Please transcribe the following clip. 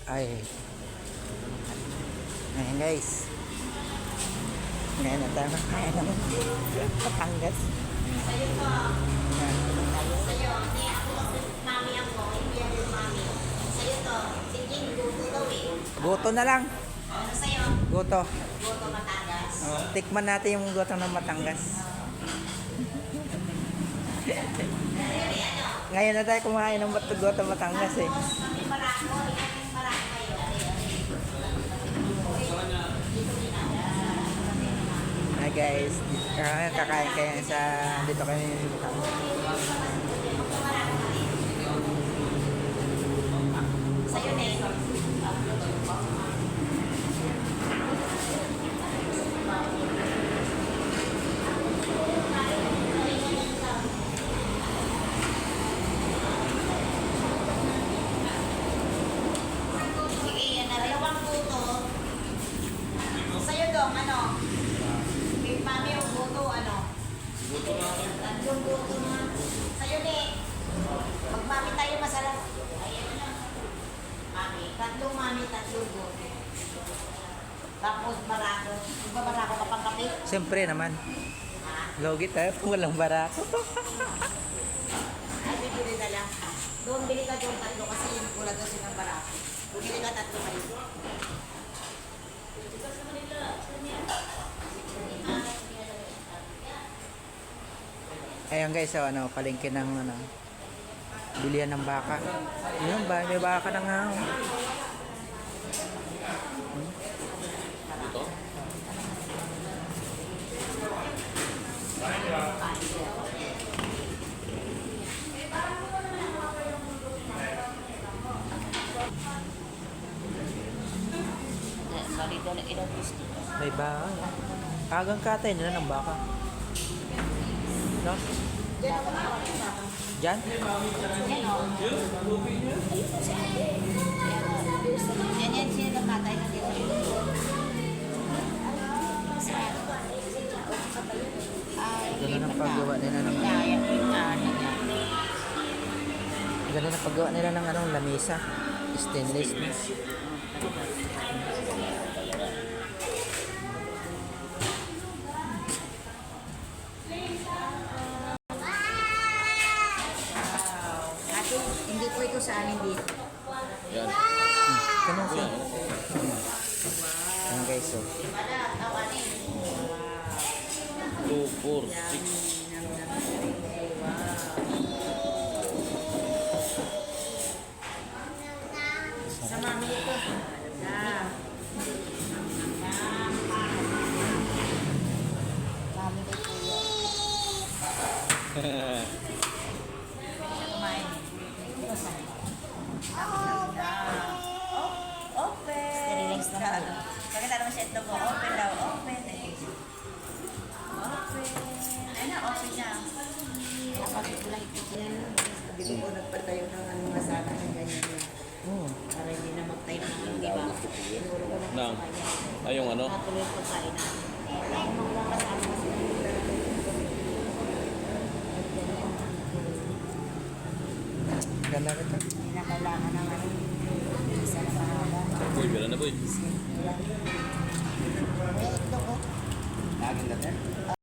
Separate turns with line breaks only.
Ay, ngayon guys. Ngayon na tayo kaya ng Batangas.
Sa'yo po. Sa'yo. Hindi ako mami ako. Hindi ako mami. Sa'yo to. Sige, guto daw eh.
Goto na lang.
Ano sa'yo?
Goto.
Guto Batangas.
Oh, tikman natin yung goto ng Batangas. Ngayon na tayo kumain ng goto Batangas eh.
May barako. May barako kayo.
Hi guys, kakain kayo sa dito kami sa Batangas.
Sa'yo na eh. Sige, yan na. Dalawang buto. Sa'yo dong, ano? Big mami yung buto, ano? Tatlong buto na. Sa'yo ni. Pag mami tayo masarap. Ayan na. Mami. Tatlong mami, tatlong buto. Tapos barako. Di ba barako ka pang kape?
Siyempre naman,
Ha?
logi tayo kung walang barako.
Ay, bibili na lang. Doon, bili ka doon tatlo kasi yung kulang doon silang barako. Bumili ka tatlo kayo.
Ayan guys, so, ano, palengke ng ano, bilihan ng baka. Yun ba, may baka na nga. May baka. Agang katay nila ng baka. No? Diyan?
Yan o. Yan sila nakatay na dito.
Ganun ang paggawa nila ng ganun ang paggawa nila ng anong lamesa. Stainless. No?
Ate, hindi po ito sa amin dito.
Yan.
Ganun siya. Ayan guys, so.
2, 4, 6.
Sa mami ito. Mami ito yun. Kumain. Open. Relax naman. Pakita naman siya ito ko. Open daw. Open. Open. Ayun na, open na.
Bili ko nagpatayo ng ano nga sana ng ganyan na. Para hindi na mag-type ng yung iba. Siguro ko lang
Nang. Ay, yung ano?
natuloy yung pagkain namin.
Ganda ito.
Hindi na kailangan ng ano. Isa na mahaba.
Boy, bila na boy.
Eh, ito ko.
Laging ganda.